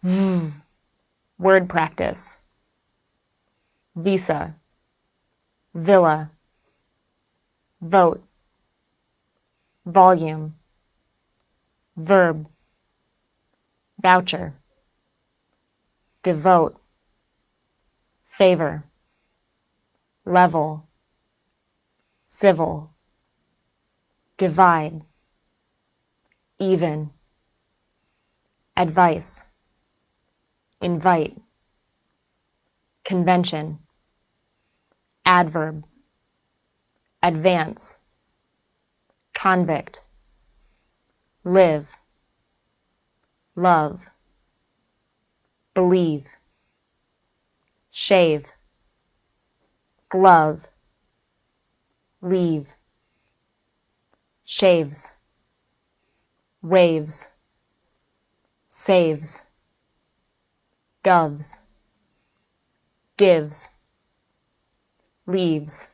Word practice. Visa, villa, vote, volume, verb, voucher, devote, favor, level, civil, divide, even, advice, invite, convention, adverb, advance, convict, live, love, believe, shave, glove, leave, shaves, waves, saves, doves, gives, leaves,